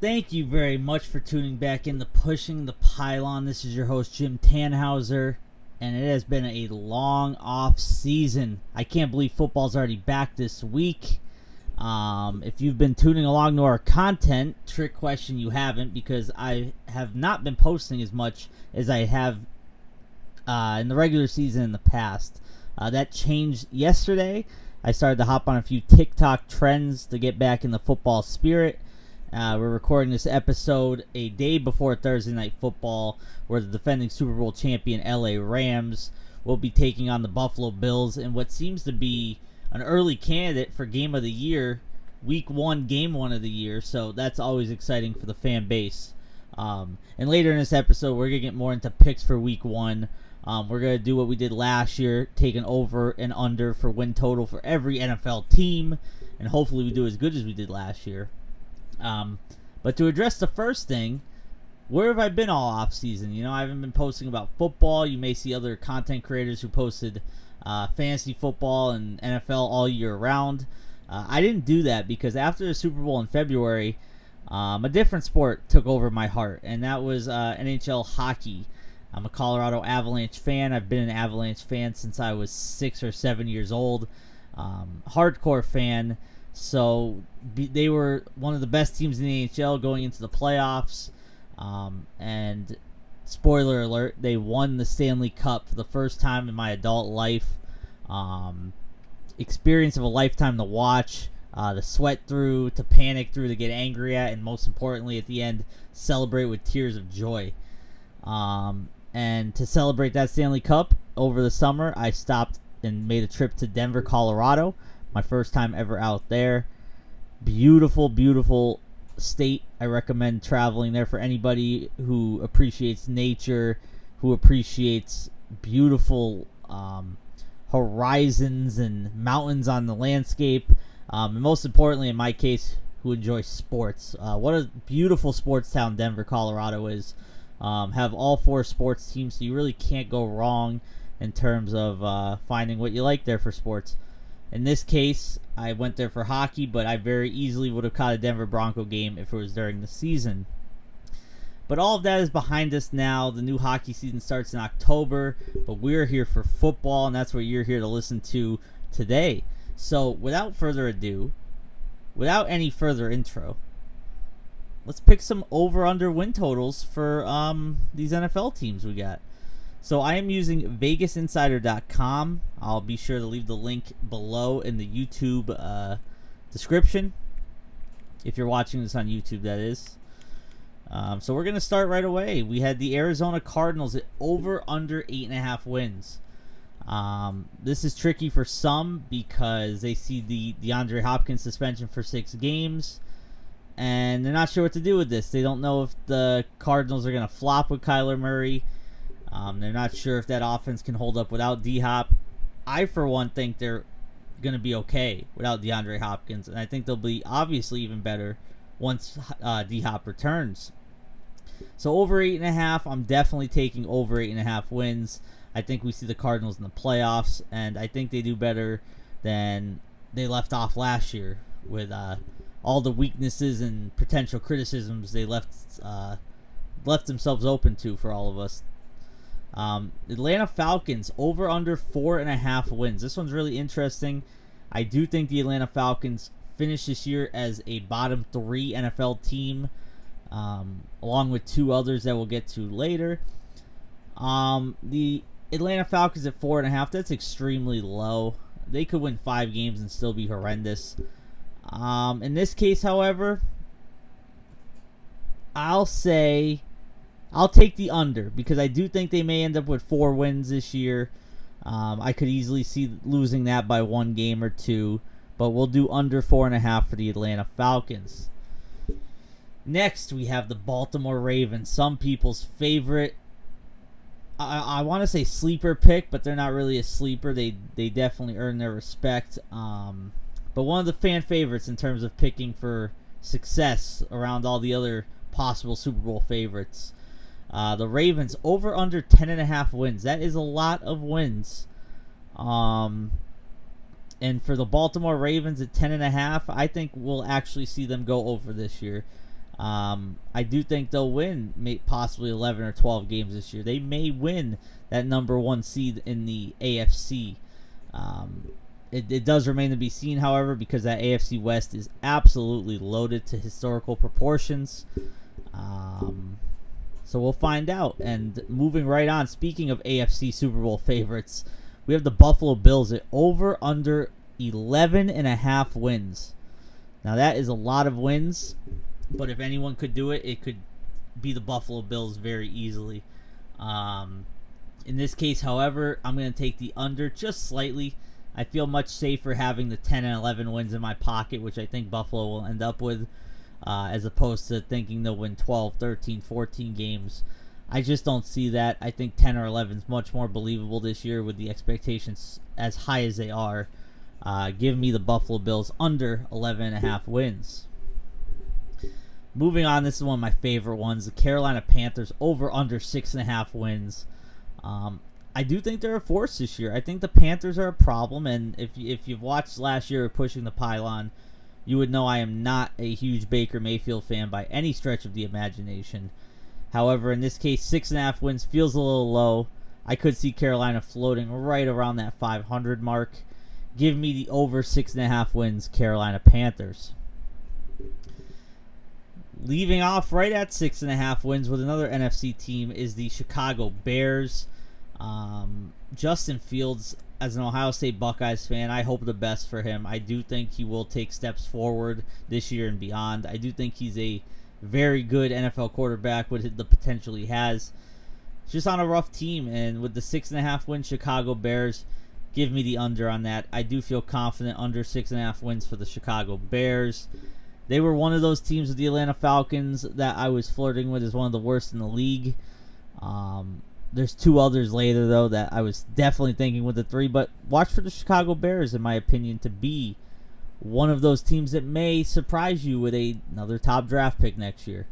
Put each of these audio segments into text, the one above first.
Thank you very much for tuning back into Pushing the Pylon. This is your host, Jim Tannhauser, and it has been a long off season. I can't believe football's already back this week. If you've been tuning along to our content, trick question, you haven't, because I have not been posting as much as I have in the regular season in the past. That changed yesterday. I started to hop on a few TikTok trends to get back in the football spirit. We're recording this episode a day before Thursday Night Football, where the defending Super Bowl champion LA Rams will be taking on the Buffalo Bills in what seems to be an early candidate for Game of the Year, Week 1, Game 1 of the year, so that's always exciting for the fan base. And later in this episode, we're going to get more into picks for Week 1. We're going to do what we did last year, take an over and under for win total for every NFL team, and hopefully we do as good as we did last year. But to address the first thing, where have I been all off season? I haven't been posting about football. You may see other content creators who posted fantasy football and NFL all year round. I didn't do that because after the Super Bowl in February, a different sport took over my heart, and that was NHL hockey. I'm a Colorado Avalanche fan. I've been an Avalanche fan since I was 6 or 7 years old. Hardcore fan. So they were one of the best teams in the NHL going into the playoffs. And spoiler alert, they won the Stanley Cup for the first time in my adult life. Experience of a lifetime to watch. To sweat through, to panic through, to get angry at, and most importantly at the end, celebrate with tears of joy. And to celebrate that Stanley Cup over the summer, I stopped and made a trip to Denver, Colorado. My first time ever out there. Beautiful, beautiful state. I recommend traveling there for anybody who appreciates nature, who appreciates beautiful horizons and mountains on the landscape, and most importantly, in my case, who enjoys sports. What a beautiful sports town Denver, Colorado is. Have all 4 sports teams, so you really can't go wrong in terms of finding what you like there for sports. In this case, I went there for hockey, but I very easily would have caught a Denver Bronco game if it was during the season. But all of that is behind us now. The new hockey season starts in October, but we're here for football, and that's what you're here to listen to today. So without further ado, without any further intro, let's pick some over-under win totals for these NFL teams we got. So I am using VegasInsider.com. I'll be sure to leave the link below in the YouTube description. If you're watching this on YouTube, that is. So we're going to start right away. We had the Arizona Cardinals at over-under 8.5 wins. This is tricky for some because they see the DeAndre Hopkins suspension for 6 games. And they're not sure what to do with this. They don't know if the Cardinals are going to flop with Kyler Murray. They're not sure if that offense can hold up without D-Hop. I, for one, think they're going to be okay without DeAndre Hopkins, and I think they'll be obviously even better once D-Hop returns. So over 8.5, I'm definitely taking over 8.5 wins. I think we see the Cardinals in the playoffs, and I think they do better than they left off last year with all the weaknesses and potential criticisms they left themselves open to for all of us. Atlanta Falcons over under 4.5 wins. This one's really interesting. I do think the Atlanta Falcons finish this year as a bottom 3 NFL team, along with 2 others that we'll get to later. The Atlanta Falcons at 4.5, that's extremely low. They could win 5 games and still be horrendous. In this case, however, I'll take the under because I do think they may end up with 4 wins this year. I could easily see losing that by 1 game or 2, but we'll do under 4.5 for the Atlanta Falcons. Next, we have the Baltimore Ravens, some people's favorite. I want to say sleeper pick, but they're not really a sleeper. They definitely earn their respect. But one of the fan favorites in terms of picking for success around all the other possible Super Bowl favorites. The Ravens over under 10.5 wins. That is a lot of wins. And for the Baltimore Ravens at 10.5, I think we'll actually see them go over this year. I do think they'll win possibly 11 or 12 games this year. They may win that number 1 seed in the AFC. It does remain to be seen, however, because that AFC West is absolutely loaded to historical proportions. So we'll find out. And moving right on, speaking of AFC Super Bowl favorites, we have the Buffalo Bills at over under 11.5 wins. Now that is a lot of wins, but if anyone could do it, it could be the Buffalo Bills very easily. In this case, however, I'm going to take the under just slightly. I feel much safer having the 10 and 11 wins in my pocket, which I think Buffalo will end up with, as opposed to thinking they'll win 12, 13, 14 games. I just don't see that. I think 10 or 11 is much more believable this year with the expectations as high as they are. Give me the Buffalo Bills under 11.5 wins. Moving on, this is one of my favorite ones. The Carolina Panthers over under 6.5 wins. I do think they're a force this year. I think the Panthers are a problem, and if you've watched last year of Pushing the Pylon, you would know I am not a huge Baker Mayfield fan by any stretch of the imagination. However, in this case, 6.5 wins feels a little low. I could see Carolina floating right around that 500 mark. Give me the over 6.5 wins, Carolina Panthers. Leaving off right at 6.5 wins with another NFC team is the Chicago Bears. Justin Fields, as an Ohio State Buckeyes fan, I hope the best for him. I do think he will take steps forward this year and beyond. I do think he's a very good NFL quarterback with the potential he has. Just on a rough team, and with the 6.5 win Chicago Bears, give me the under on that. I do feel confident under 6.5 wins for the Chicago Bears. They were one of those teams with the Atlanta Falcons that I was flirting with as one of the worst in the league. There's 2 others later, though, that I was definitely thinking with the 3. But watch for the Chicago Bears, in my opinion, to be one of those teams that may surprise you with another top draft pick next year.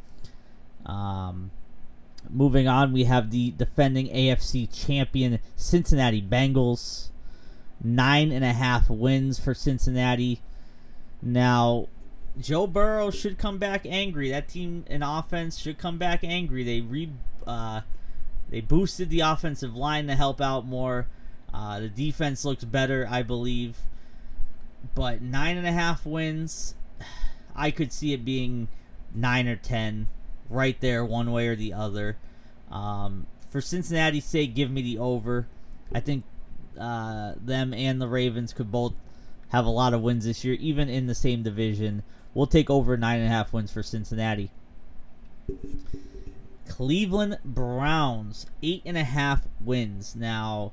Moving on, we have the defending AFC champion Cincinnati Bengals. 9.5 wins for Cincinnati. Now, Joe Burrow should come back angry. That team in offense should come back angry. They boosted the offensive line to help out more. The defense looks better, I believe. But 9.5 wins, I could see it being 9 or 10, right there, one way or the other. For Cincinnati's sake, give me the over. I think them and the Ravens could both have a lot of wins this year, even in the same division. We'll take over 9.5 wins for Cincinnati. Cleveland Browns, 8.5 wins. Now,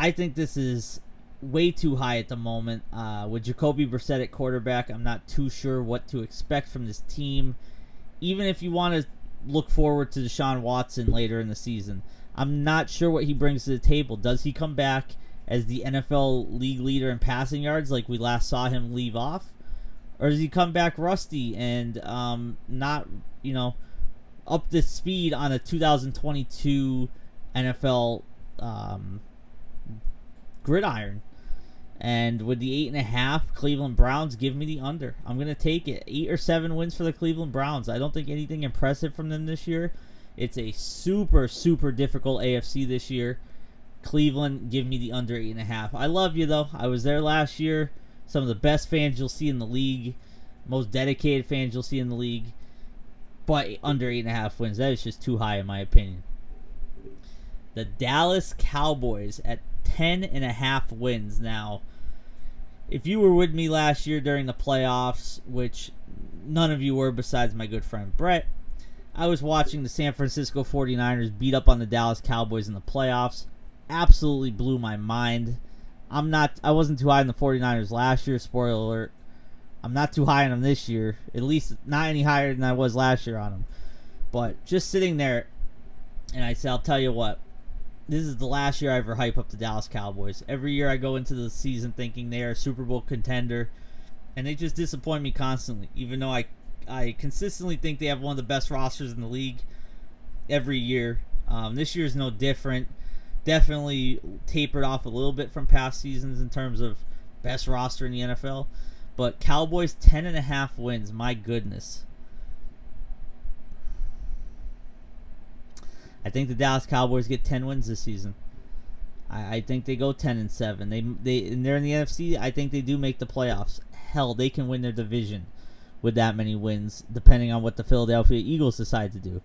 I think this is way too high at the moment. With Jacoby Brissett at quarterback, I'm not too sure what to expect from this team. Even if you want to look forward to Deshaun Watson later in the season, I'm not sure what he brings to the table. Does he come back as the NFL league leader in passing yards like we last saw him leave off? Or does he come back rusty and not, up to speed on a 2022 NFL gridiron? And with the 8.5, Cleveland Browns, give me the under. I'm going to take it. 8 or 7 wins for the Cleveland Browns. I don't think anything impressive from them this year. It's a super, super difficult AFC this year. Cleveland, give me the under 8.5. I love you, though. I was there last year. Some of the best fans you'll see in the league. Most dedicated fans you'll see in the league. But under 8.5 wins, that is just too high in my opinion. The Dallas Cowboys at 10.5 wins. Now, if you were with me last year during the playoffs, which none of you were besides my good friend Brett, I was watching the San Francisco 49ers beat up on the Dallas Cowboys in the playoffs. Absolutely blew my mind. I wasn't too high on the 49ers last year, spoiler alert. I'm not too high on them this year. At least not any higher than I was last year on them. But just sitting there, and I said, I'll tell you what, this is the last year I ever hype up the Dallas Cowboys. Every year I go into the season thinking they are a Super Bowl contender, and they just disappoint me constantly, even though I consistently think they have one of the best rosters in the league every year. This year is no different. Definitely tapered off a little bit from past seasons in terms of best roster in the NFL. But Cowboys, 10.5 wins. My goodness. I think the Dallas Cowboys get 10 wins this season. I think they go 10-7. And they're in the NFC. I think they do make the playoffs. Hell, they can win their division with that many wins, depending on what the Philadelphia Eagles decide to do.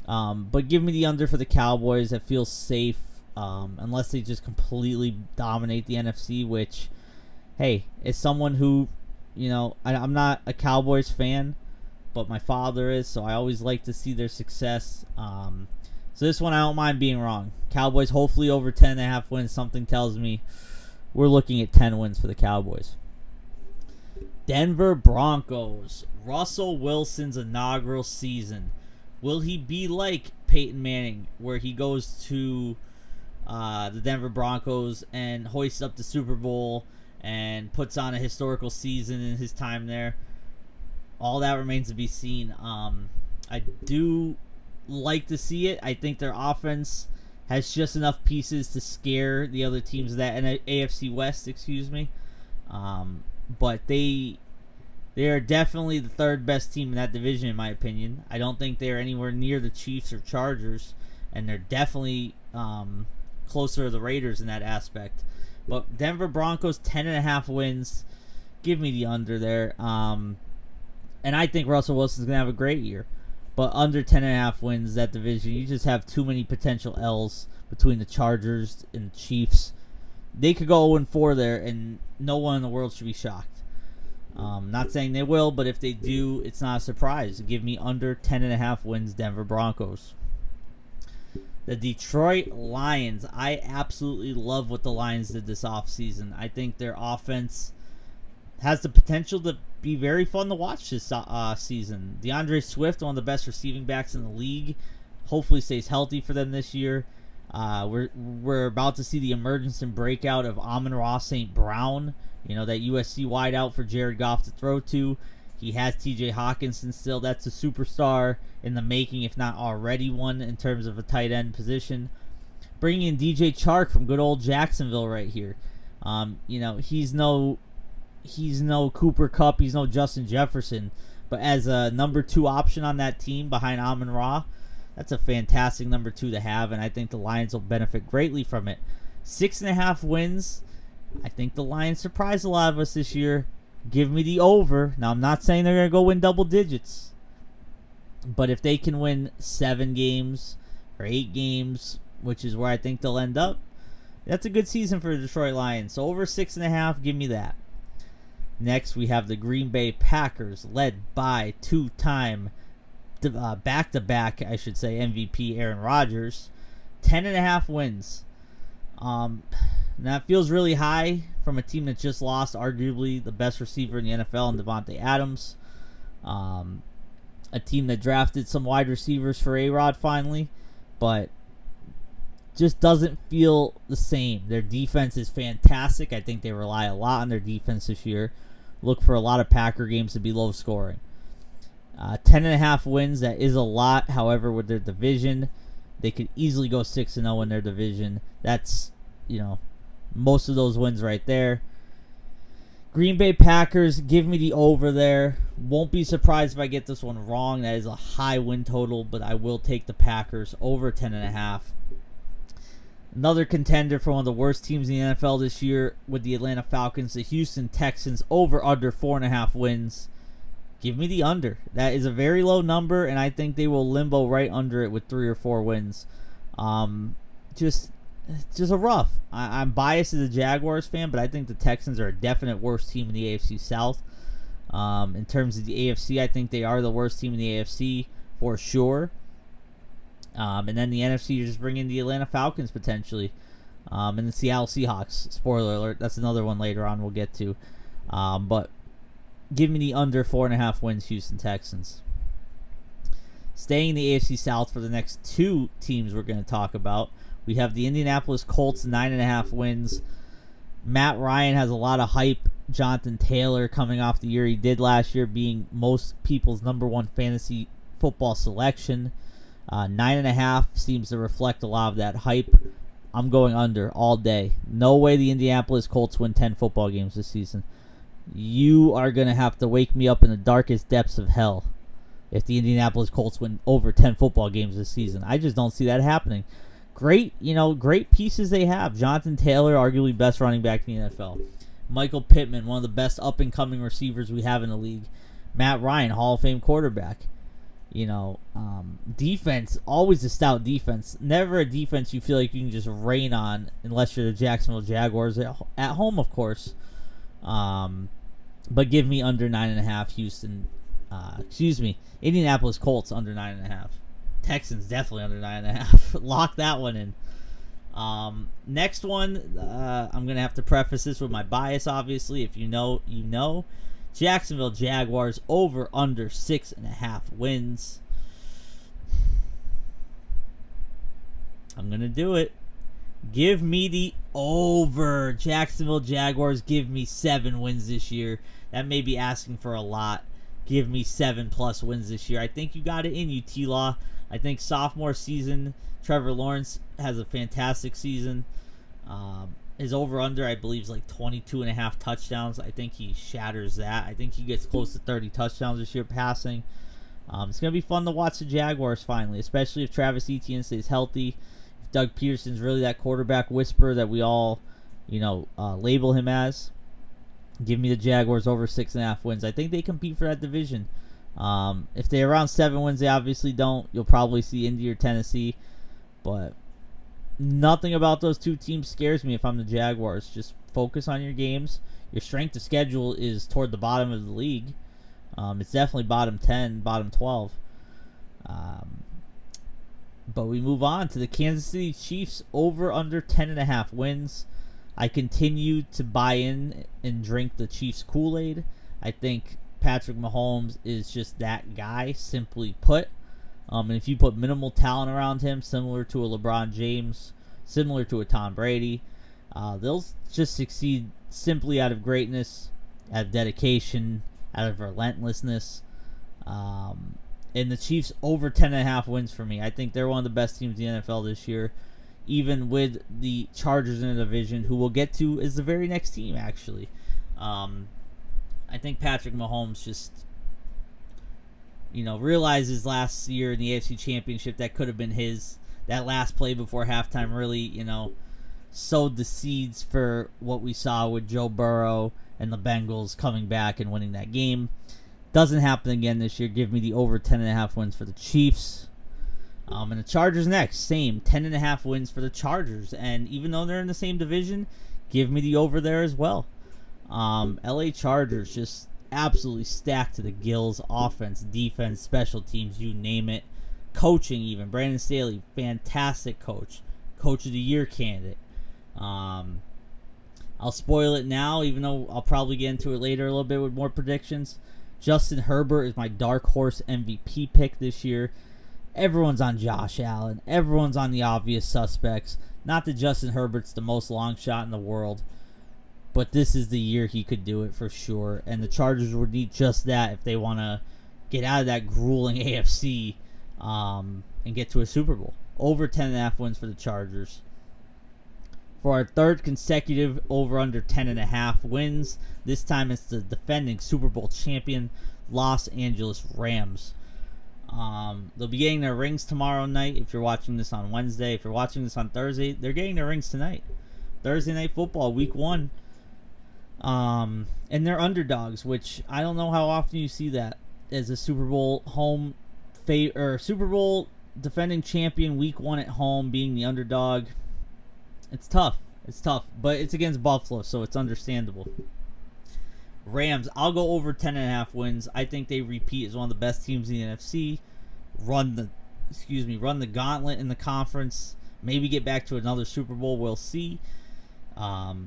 But give me the under for the Cowboys. That feels safe, unless they just completely dominate the NFC, which, hey, as someone who, I'm not a Cowboys fan, but my father is, so I always like to see their success. So this one I don't mind being wrong. Cowboys hopefully over 10.5 wins. Something tells me we're looking at 10 wins for the Cowboys. Denver Broncos. Russell Wilson's inaugural season. Will he be like Peyton Manning, where he goes to the Denver Broncos and hoists up the Super Bowl and puts on a historical season in his time there? All that remains to be seen. I do like to see it. I think their offense has just enough pieces to scare the other teams of that AFC West, but they are definitely the third best team in that division, in my opinion. I don't think they're anywhere near the Chiefs or Chargers, and they're definitely closer to the Raiders in that aspect. But Denver Broncos, 10.5 wins. Give me the under there. And I think Russell Wilson's going to have a great year. But under 10.5 wins, that division, you just have too many potential L's between the Chargers and the Chiefs. They could go 0-4 there, and no one in the world should be shocked. Not saying they will, but if they do, it's not a surprise. Give me under 10.5 wins, Denver Broncos. The Detroit Lions. I absolutely love what the Lions did this offseason. I think their offense has the potential to be very fun to watch this season. DeAndre Swift, one of the best receiving backs in the league, hopefully stays healthy for them this year. We're about to see the emergence and breakout of Amon-Ra St. Brown, that USC wideout for Jared Goff to throw to. He has TJ Hawkinson still. That's a superstar in the making, if not already one, in terms of a tight end position. Bringing in DJ Chark from good old Jacksonville right here. He's no Cooper Kupp, he's no Justin Jefferson, but as a number 2 option on that team behind Amon-Ra, that's a fantastic number 2 to have, and I think the Lions will benefit greatly from it. 6.5 wins. I think the Lions surprised a lot of us this year. Give me the over. Now, I'm not saying they're going to go win double digits, but if they can win 7 games or 8 games, which is where I think they'll end up, that's a good season for the Detroit Lions. So over 6.5, give me that. Next, we have the Green Bay Packers, led by 2-time back-to-back, MVP Aaron Rodgers. 10.5 wins. That feels really high from a team that just lost arguably the best receiver in the NFL in Devontae Adams. A team that drafted some wide receivers for A-Rod finally, but just doesn't feel the same. Their defense is fantastic. I think they rely a lot on their defense this year. Look for a lot of Packer games to be low scoring. 10.5 wins, that is a lot. However, with their division, they could easily go 6-0 in their division. That's, most of those wins right there. Green Bay Packers, give me the over there. Won't be surprised if I get this one wrong. That is a high win total, but I will take the Packers over 10.5. Another contender for one of the worst teams in the NFL this year with the Atlanta Falcons, the Houston Texans, over under 4.5 wins. Give me the under. That is a very low number, and I think they will limbo right under it with 3 or 4 wins. Just a rough. I'm biased as a Jaguars fan, but I think the Texans are a definite worst team in the AFC South. In terms of the AFC, I think they are the worst team in the AFC for sure. And then the NFC, you just bring in the Atlanta Falcons potentially. And the Seattle Seahawks. Spoiler alert, that's another one later on we'll get to. But give me the under 4.5 wins, Houston Texans. Staying in the AFC South for the next 2 teams we're going to talk about. We have the Indianapolis Colts, 9.5 wins. Matt Ryan has a lot of hype. Jonathan Taylor coming off the year he did last year, being most people's number 1 fantasy football selection. 9.5 seems to reflect a lot of that hype. I'm going under all day. No way the Indianapolis Colts win 10 football games this season. You are going to have to wake me up in the darkest depths of hell if the Indianapolis Colts win over 10 football games this season. I just don't see that happening. Great pieces they have. Jonathan Taylor, arguably best running back in the NFL. Michael Pittman, one of the best up-and-coming receivers we have in the league. Matt Ryan, Hall of Fame quarterback. Defense, always a stout defense. Never a defense you feel like you can just rain on unless you're the Jacksonville Jaguars at home, of course. But give me under 9.5. Indianapolis Colts under 9.5. Texans definitely under 9.5. Lock that one in. Next one, I'm going to have to preface this with my bias, obviously. If you know, you know. Jacksonville Jaguars over under 6.5 wins. I'm going to do it. Give me the over. Jacksonville Jaguars, give me 7 wins this year. That may be asking for a lot. Give me 7+ wins this year. I think you got it in you, T-Law. I think sophomore season, Trevor Lawrence has a fantastic season. His over-under, I believe, is like 22.5 touchdowns. I think he shatters that. I think he gets close to 30 touchdowns this year passing. It's going to be fun to watch the Jaguars finally, especially if Travis Etienne stays healthy. If Doug Peterson's really that quarterback whisperer that we all, label him as. Give me the Jaguars over 6.5 wins. I think they compete for that division. If they're around 7 wins, they obviously don't. You'll probably see Indy or Tennessee. But nothing about those two teams scares me if I'm the Jaguars. Just focus on your games. Your strength of schedule is toward the bottom of the league. It's definitely bottom 10, bottom 12. But we move on to the Kansas City Chiefs over under 10.5 wins. I continue to buy in and drink the Chiefs Kool-Aid. I think Patrick Mahomes is just that guy, simply put. And if you put minimal talent around him, similar to a LeBron James, similar to a Tom Brady, they'll just succeed simply out of greatness, out of dedication, out of relentlessness. And the Chiefs over 10.5 wins for me. I think they're one of the best teams in the NFL this year, even with the Chargers in the division, who we'll get to is the very next team, actually. I think Patrick Mahomes just, realizes last year in the AFC Championship that could have been his. That last play before halftime really, sowed the seeds for what we saw with Joe Burrow and the Bengals coming back and winning that game. Doesn't happen again this year. Give me the over 10.5 wins for the Chiefs. And the Chargers next. Same, 10.5 wins for the Chargers. And even though they're in the same division, give me the over there as well. LA Chargers just absolutely stacked to the gills. Offense, defense, special teams, you name it. Coaching even. Brandon Staley, fantastic coach. Coach of the Year candidate. I'll spoil it now, even though I'll probably get into it later a little bit with more predictions. Justin Herbert is my dark horse MVP pick this year. Everyone's on Josh Allen. Everyone's on the obvious suspects. Not that Justin Herbert's the most long shot in the world, but this is the year he could do it for sure. And the Chargers would need just that if they want to get out of that grueling AFC and get to a Super Bowl. Over 10.5 wins for the Chargers. For our third consecutive over under 10.5 wins, this time it's the defending Super Bowl champion Los Angeles Rams. They'll be getting their rings tomorrow night if you're watching this on Wednesday. If you're watching this on Thursday, they're getting their rings tonight. Thursday Night Football, Week 1. And they're underdogs, which I don't know how often you see that as a Super Bowl Super Bowl defending champion Week 1 at home being the underdog. It's tough, but it's against Buffalo, so it's understandable. Rams, I'll go over 10.5 wins. I think they repeat as one of the best teams in the NFC. Run the gauntlet in the conference. Maybe get back to another Super Bowl. We'll see.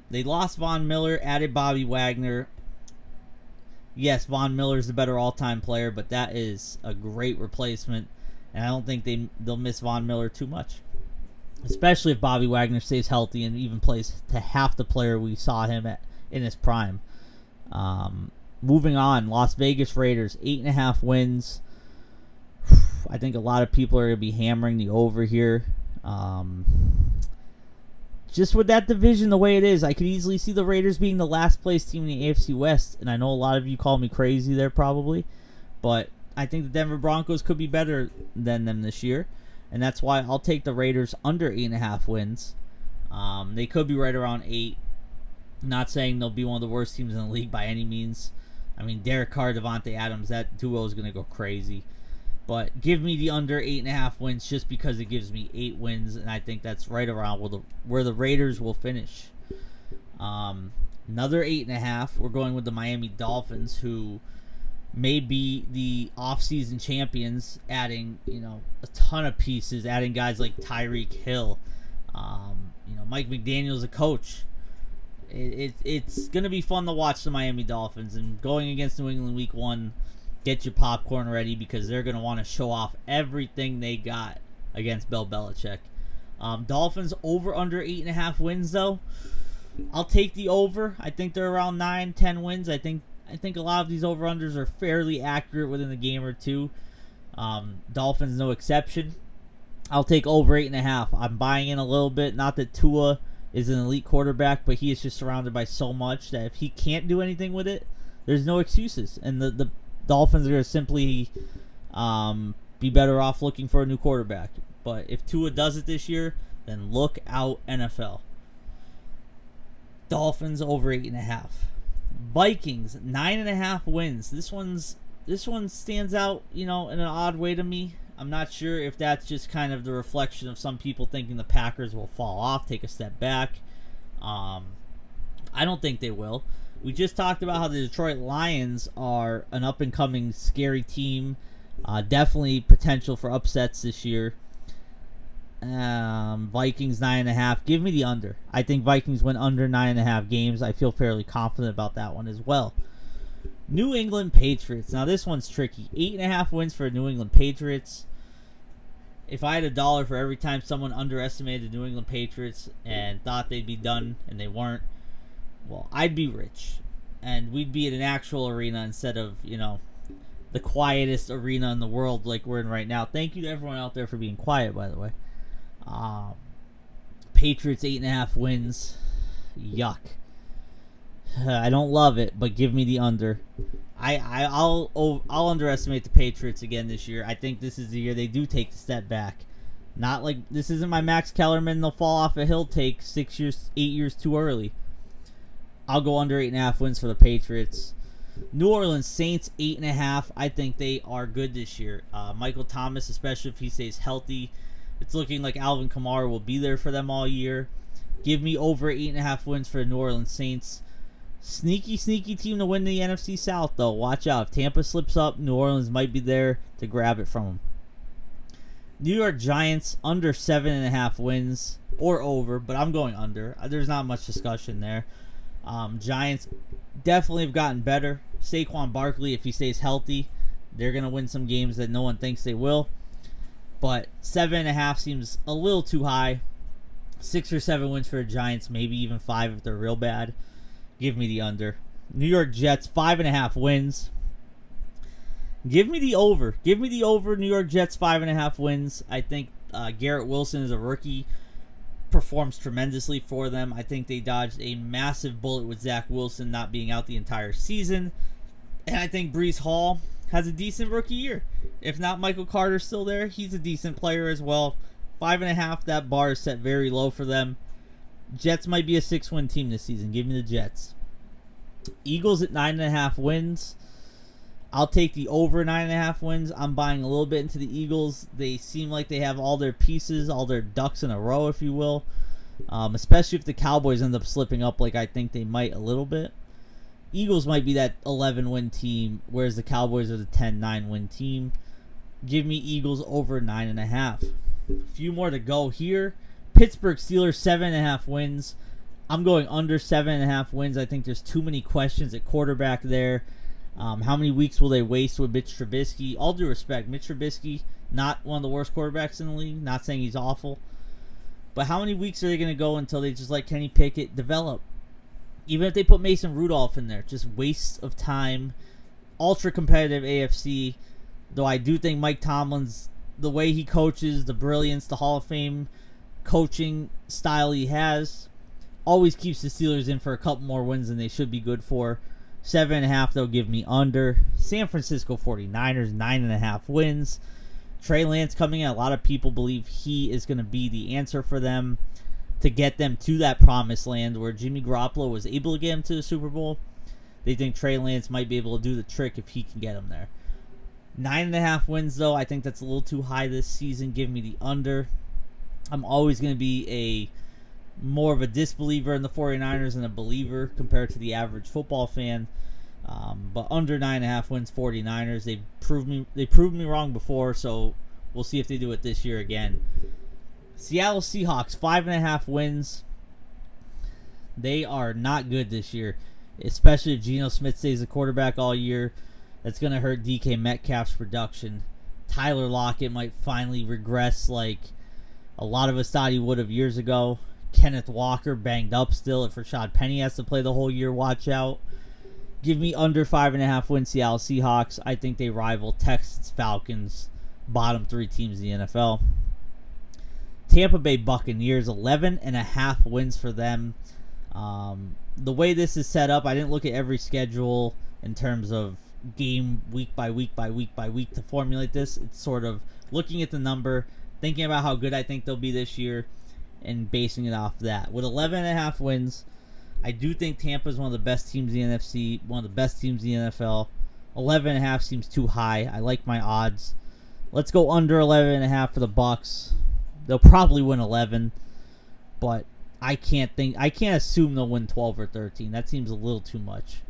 They lost Von Miller, added Bobby Wagner. Yes, Von Miller's the better all-time player, but that is a great replacement, and I don't think they'll miss Von Miller too much, especially if Bobby Wagner stays healthy and even plays to half the player we saw him at in his prime. Moving on, Las Vegas Raiders, 8.5 wins. I think a lot of people are going to be hammering the over here. Just with that division the way it is, I could easily see the Raiders being the last place team in the AFC West, and I know a lot of you call me crazy there probably, but I think the Denver Broncos could be better than them this year, and that's why I'll take the Raiders under 8.5 wins. They could be right around 8. Not saying they'll be one of the worst teams in the league by any means. I mean, Derek Carr, Devontae Adams, that duo is going to go crazy. But give me the under 8.5 wins just because it gives me 8 wins, and I think that's right around where the Raiders will finish. Another 8.5. We're going with the Miami Dolphins, who may be the offseason champions, adding a ton of pieces, adding guys like Tyreek Hill. Mike McDaniel's a coach. It's going to be fun to watch the Miami Dolphins, and going against New England Week 1, get your popcorn ready because they're going to want to show off everything they got against Bill Belichick. Dolphins over under 8.5 wins though. I'll take the over. I think they're around 9-10 wins. I think a lot of these over-unders are fairly accurate within a game or two. Dolphins no exception. I'll take over 8.5. I'm buying in a little bit. Not that Tua is an elite quarterback, but he is just surrounded by so much that if he can't do anything with it, there's no excuses. And the Dolphins are going to simply be better off looking for a new quarterback. But if Tua does it this year, then look out, NFL. Dolphins over 8.5. Vikings 9.5 wins. This one stands out, in an odd way to me. I'm not sure if that's just kind of the reflection of some people thinking the Packers will fall off, take a step back. I don't think they will. We just talked about how the Detroit Lions are an up-and-coming scary team. Definitely potential for upsets this year. Vikings 9.5. Give me the under. I think Vikings win under 9.5 games. I feel fairly confident about that one as well. New England Patriots. Now this one's tricky. 8.5 wins for New England Patriots. If I had $1 for every time someone underestimated the New England Patriots and thought they'd be done and they weren't, well, I'd be rich. And we'd be at an actual arena instead of, the quietest arena in the world like we're in right now. Thank you to everyone out there for being quiet, by the way. Patriots 8.5 wins. Yuck. I don't love it, but give me the under. I'll underestimate the Patriots again this year. I think this is the year they do take the step back. Not like this isn't my Max Kellerman. They'll fall off a hill take 8 years too early. I'll go under 8.5 wins for the Patriots. New Orleans Saints 8.5. I think they are good this year. Michael Thomas, especially if he stays healthy, it's looking like Alvin Kamara will be there for them all year. Give me over 8.5 wins for the New Orleans Saints. Sneaky team to win the NFC South, though. Watch out. If Tampa slips up, New Orleans might be there to grab it from them. New York Giants under 7.5 wins or over, but I'm going under. There's not much discussion there. Giants definitely have gotten better. Saquon Barkley, if he stays healthy, they're going to win some games that no one thinks they will. But 7.5 seems a little too high. 6 or 7 wins for the Giants, maybe even 5 if they're real bad. Give me the under. New York Jets, 5.5 wins. Give me the over. Give me the over. New York Jets, 5.5 wins. I think Garrett Wilson is a rookie. Performs tremendously for them. I think they dodged a massive bullet with Zach Wilson not being out the entire season. And I think Breece Hall has a decent rookie year. If not Michael Carter still there, he's a decent player as well. 5.5, that bar is set very low for them. Jets might be a 6-win team this season. Give me the Jets. Eagles at 9.5 wins. I'll take the over 9.5 wins. I'm buying a little bit into the Eagles. They seem like they have all their pieces, all their ducks in a row, if you will. Especially if the Cowboys end up slipping up like I think they might a little bit. Eagles might be that 11-win team, whereas the Cowboys are the 10-9-win team. Give me Eagles over 9.5. A few more to go here. Pittsburgh Steelers, 7.5 wins. I'm going under 7.5 wins. I think there's too many questions at quarterback there. How many weeks will they waste with Mitch Trubisky? All due respect, Mitch Trubisky, not one of the worst quarterbacks in the league. Not saying he's awful. But how many weeks are they going to go until they just let Kenny Pickett develop? Even if they put Mason Rudolph in there, just waste of time. Ultra competitive AFC. Though I do think Mike Tomlin's, the way he coaches, the brilliance, the Hall of Fame coaching style he has, always keeps the Steelers in for a couple more wins than they should be good for. 7.5, they'll give me under. San Francisco 49ers, 9.5 wins. Trey Lance coming in. A lot of people believe he is going to be the answer for them to get them to that promised land where Jimmy Garoppolo was able to get him to the Super Bowl. They think Trey Lance might be able to do the trick if he can get him there. 9.5 wins, though, I think that's a little too high this season. Give me the under. I'm always going to be more of a disbeliever in the 49ers than a believer compared to the average football fan. But under 9.5 wins, 49ers. They proved me wrong before, so we'll see if they do it this year again. Seattle Seahawks, 5.5 wins. They are not good this year, especially if Geno Smith stays the quarterback all year. That's going to hurt DK Metcalf's production. Tyler Lockett might finally regress like a lot of us thought he would have years ago. Kenneth Walker banged up still. If Rashad Penny has to play the whole year, watch out. Give me under 5.5 wins Seattle Seahawks. I think they rival Texans, Falcons, bottom 3 teams in the NFL. Tampa Bay Buccaneers, 11.5 wins for them. The way this is set up, I didn't look at every schedule in terms of game week by week to formulate this. It's sort of looking at the number, thinking about how good I think they'll be this year, and basing it off that. With 11.5 wins, I do think Tampa is one of the best teams in the NFC, one of the best teams in the NFL. 11.5 seems too high. I like my odds. Let's go under 11.5 for the Bucs. They'll probably win 11, but I can't assume they'll win 12 or 13. That seems a little too much.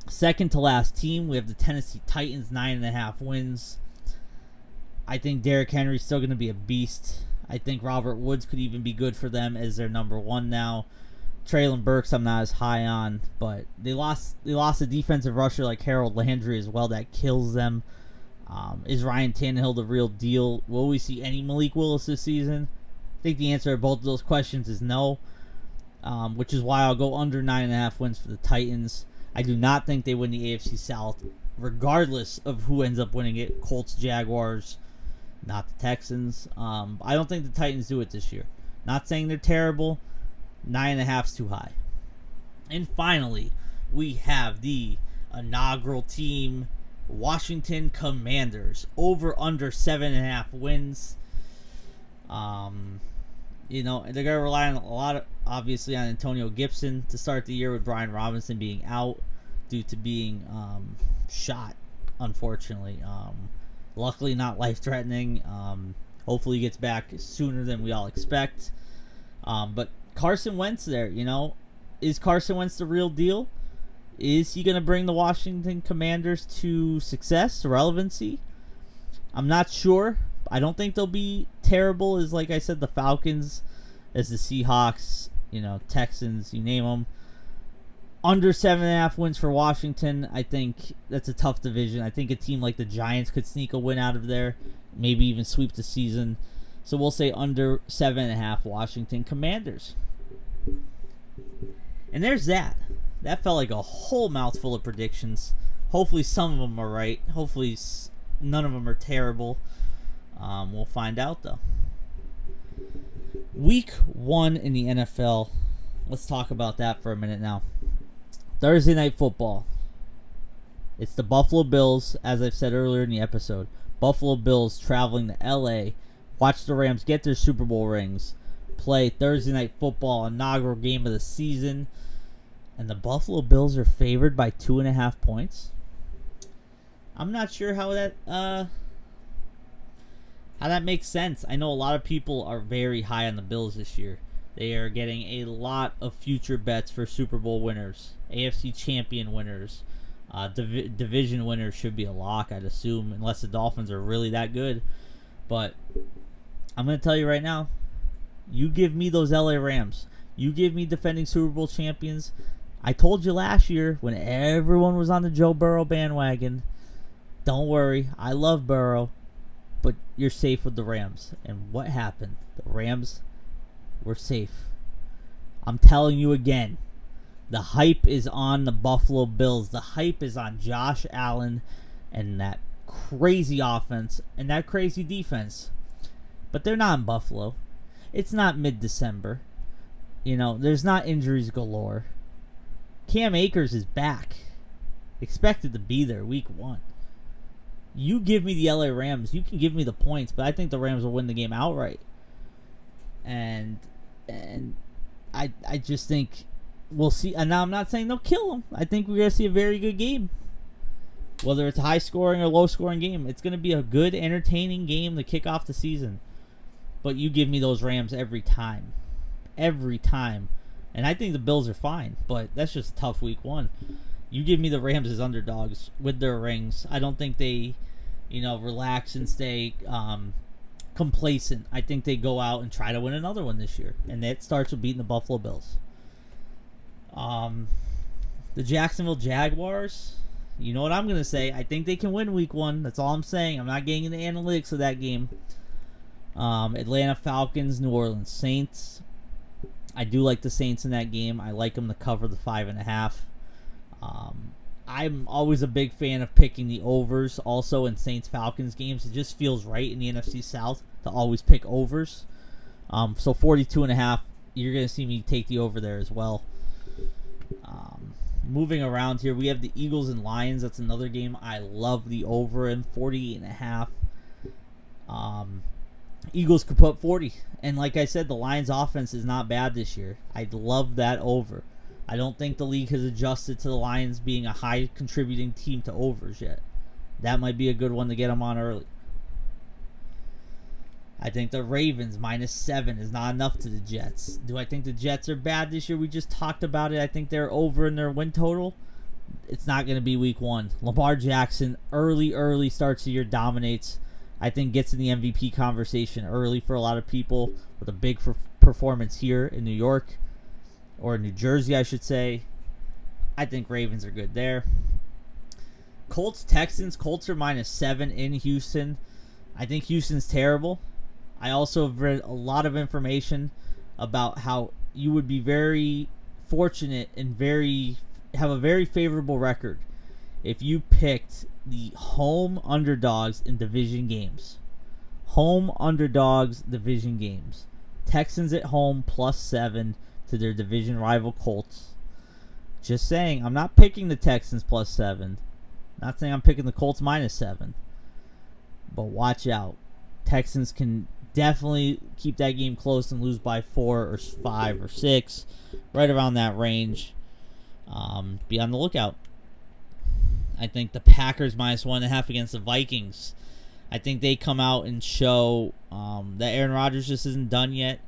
Second to last team, we have the Tennessee Titans, 9.5 wins. I think Derrick Henry's still going to be a beast. I think Robert Woods could even be good for them as their number 1 now. Treylon Burks I'm not as high on, but they lost a defensive rusher like Harold Landry as well. That kills them. Is Ryan Tannehill the real deal? Will we see any Malik Willis this season? I think the answer to both of those questions is no, which is why I'll go under 9.5 wins for the Titans. I do not think they win the AFC South, regardless of who ends up winning it. Colts, Jaguars, not the Texans. I don't think the Titans do it this year. Not saying they're terrible. 9.5's too high. And finally, we have the inaugural team, Washington Commanders, over under 7.5 wins. They're going to rely on a lot, obviously, on Antonio Gibson to start the year with Brian Robinson being out due to being shot, unfortunately. Luckily, not life-threatening. Hopefully, he gets back sooner than we all expect. But Carson Wentz there, is Carson Wentz the real deal? Is he going to bring the Washington Commanders to success, relevancy? I'm not sure. I don't think they'll be terrible as, like I said, the Falcons, as the Seahawks, Texans, you name them. Under 7.5 wins for Washington. I think that's a tough division. I think a team like the Giants could sneak a win out of there, maybe even sweep the season. So we'll say under 7.5 Washington Commanders. And there's that. That felt like a whole mouthful of predictions. Hopefully some of them are right. Hopefully none of them are terrible. We'll find out, though. Week 1 in the NFL. Let's talk about that for a minute now. Thursday Night Football. It's the Buffalo Bills, as I've said earlier in the episode. Buffalo Bills traveling to L.A. Watch the Rams get their Super Bowl rings. Play Thursday Night Football, inaugural game of the season. And the Buffalo Bills are favored by 2.5 points. I'm not sure how that makes sense. I know a lot of people are very high on the Bills this year. They are getting a lot of future bets for Super Bowl winners, AFC champion winners, division winners should be a lock, I'd assume, unless the Dolphins are really that good. But I'm going to tell you right now, you give me those LA Rams. You give me defending Super Bowl champions. I told you last year when everyone was on the Joe Burrow bandwagon, don't worry, I love Burrow, but you're safe with the Rams. And what happened? The Rams were safe. I'm telling you again, the hype is on the Buffalo Bills. The hype is on Josh Allen and that crazy offense and that crazy defense. But they're not in Buffalo. It's not mid-December. There's not injuries galore. Cam Akers is back. Expected to be there week 1. You give me the LA Rams. You can give me the points, but I think the Rams will win the game outright. And I just think we'll see. And now I'm not saying they'll kill them. I think we're going to see a very good game. Whether it's a high-scoring or low-scoring game, it's going to be a good, entertaining game to kick off the season. But you give me those Rams every time. Every time. And I think the Bills are fine, but that's just a tough week 1. You give me the Rams as underdogs with their rings. I don't think they, relax and stay complacent. I think they go out and try to win another one this year. And that starts with beating the Buffalo Bills. The Jacksonville Jaguars, you know what I'm going to say. I think they can win week 1. That's all I'm saying. I'm not getting into the analytics of that game. Atlanta Falcons, New Orleans Saints. I do like the Saints in that game. I like them to cover the 5.5. I'm always a big fan of picking the overs also in Saints-Falcons games. It just feels right in the NFC South to always pick overs. So 42.5, you're going to see me take the over there as well. Moving around here, we have the Eagles and Lions. That's another game I love the over in 48.5. Eagles could put 40. And like I said, the Lions offense is not bad this year. I'd love that over. I don't think the league has adjusted to the Lions being a high contributing team to overs yet. That might be a good one to get them on early. I think the Ravens -7 is not enough to the Jets. Do I think the Jets are bad this year? We just talked about it. I think they're over in their win total. It's not going to be week 1. Lamar Jackson, early starts the year, dominates. I think gets in the MVP conversation early for a lot of people with a big performance here in New York. Or New Jersey, I should say. I think Ravens are good there. Colts, Texans. Colts are -7 in Houston. I think Houston's terrible. I also have read a lot of information about how you would be very fortunate and have a very favorable record if you picked the home underdogs in division games. Home underdogs division games. Texans at home +7 to their division rival Colts. Just saying, I'm not picking the Texans +7. Not saying I'm picking the Colts -7. But watch out. Texans can definitely keep that game close and lose by 4 or 5 or 6. Right around that range. Be on the lookout. I think the Packers -1.5 against the Vikings. I think they come out and show that Aaron Rodgers just isn't done yet.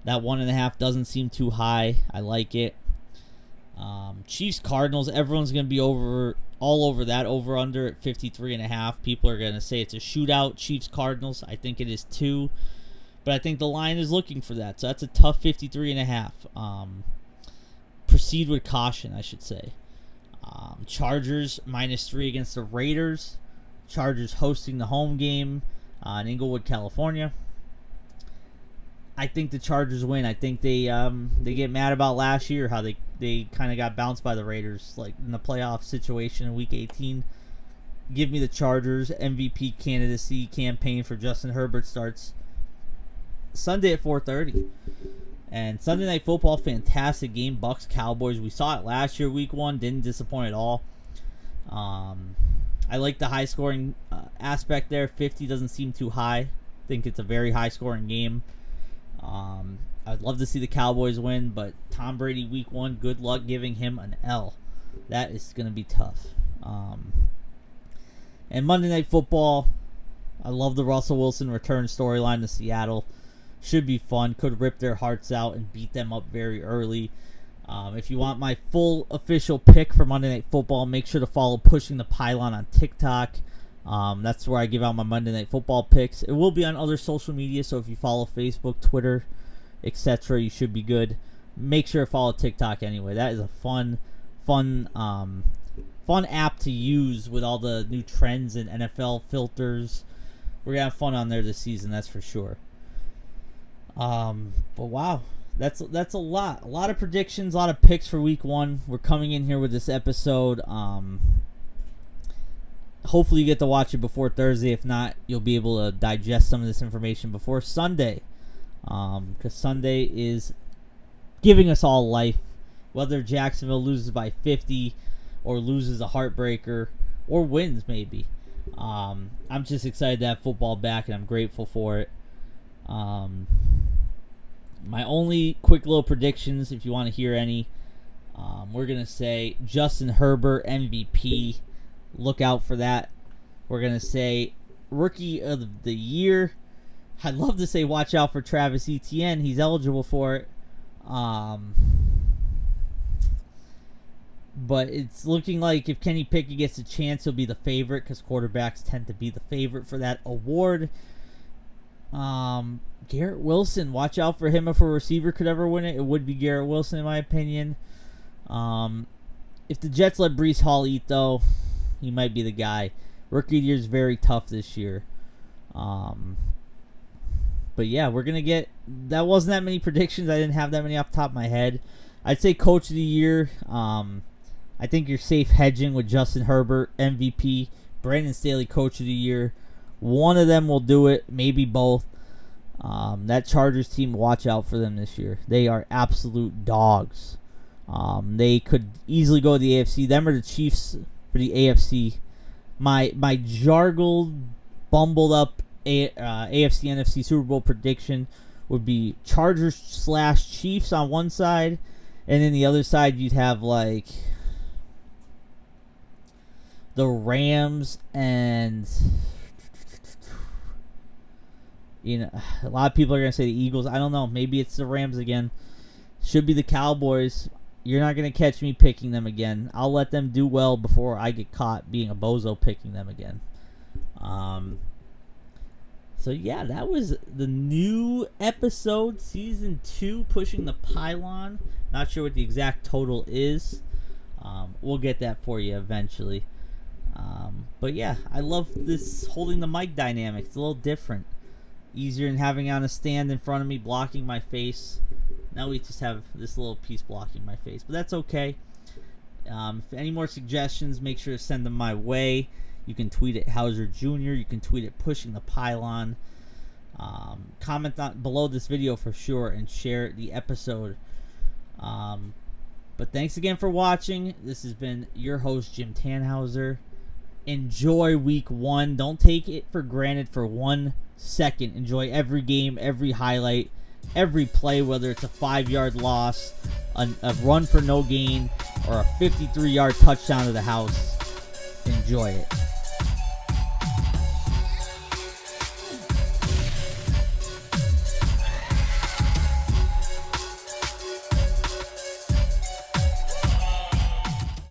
That 1.5 doesn't seem too high. I like it. Chiefs Cardinals. Everyone's going to be all over that over under at 53.5. People are going to say it's a shootout. Chiefs Cardinals. I think it is too, but I think the line is looking for that. So that's a tough 53.5. Proceed with caution, I should say. Chargers -3 against the Raiders. Chargers hosting the home game in Inglewood, California. I think the Chargers win. I think they get mad about last year, how they kind of got bounced by the Raiders, like in the playoff situation in Week 18. Give me the Chargers. MVP candidacy campaign for Justin Herbert starts Sunday at 4:30. And Sunday Night Football, fantastic game. Bucks Cowboys. We saw it last year, Week 1. Didn't disappoint at all. I like the high scoring aspect there. 50 doesn't seem too high. I think it's a very high scoring game. I'd love to see the Cowboys win, but Tom Brady Week 1, good luck giving him an L. That is going to be tough. And Monday Night Football, I love the Russell Wilson return storyline to Seattle. Should be fun. Could rip their hearts out and beat them up very early. If you want my full official pick for Monday Night Football, make sure to follow Pushing the Pylon on TikTok. That's where I give out my Monday Night Football picks. It will be on other social media, so if you follow Facebook, Twitter, etc., you should be good. Make sure to follow TikTok anyway. That is a fun app to use with all the new trends and NFL filters. We're gonna have fun on there this season, that's for sure. But wow, that's a lot of predictions, a lot of picks for Week 1. We're coming in here with this episode. Hopefully you get to watch it before Thursday. If not, you'll be able to digest some of this information before Sunday. Because Sunday is giving us all life whether Jacksonville loses by 50 or loses a heartbreaker or wins maybe. I'm just excited to have football back, and I'm grateful for it. My only quick little predictions, if you want to hear any, we're going to say Justin Herbert MVP. Look out for that. We're going to say Rookie of the Year. I'd love to say watch out for Travis Etienne. He's eligible for it. But it's looking like if Kenny Pickett gets a chance, he'll be the favorite because quarterbacks tend to be the favorite for that award. Garrett Wilson, watch out for him if a receiver could ever win it. It would be Garrett Wilson in my opinion. If the Jets let Breece Hall eat though, he might be the guy. Rookie of the Year is very tough this year. But yeah, we're going to get... That wasn't that many predictions. I didn't have that many off the top of my head. I'd say Coach of the Year. I think you're safe hedging with Justin Herbert, MVP. Brandon Staley, Coach of the Year. One of them will do it. Maybe both. That Chargers team, watch out for them this year. They are absolute dogs. They could easily go to the AFC. Them are the Chiefs for the AFC. My jargled, bumbled up AFC NFC Super Bowl prediction would be Chargers/Chiefs on one side, and then the other side you'd have like the Rams and a lot of people are gonna say the Eagles. I don't know. Maybe it's the Rams again. Should be the Cowboys. You're not going to catch me picking them again. I'll let them do well before I get caught being a bozo picking them again. So, yeah, that was the new episode, Season 2, Pushing the Pylon. Not sure what the exact total is. We'll get that for you eventually. But, yeah, I love this holding the mic dynamic. It's a little different. Easier than having on a stand in front of me blocking my face. Now we just have this little piece blocking my face, but that's okay. If any more suggestions, make sure to send them my way. You can tweet at Hauser Jr. You can tweet at Pushing the Pylon. Comment below this video for sure and share the episode. But thanks again for watching. This has been your host, Jim Tannhauser. Enjoy week 1. Don't take it for granted for 1 second. Enjoy every game, every highlight, every play, whether it's a 5-yard loss, a run for no gain, or a 53-yard touchdown to the house. Enjoy it.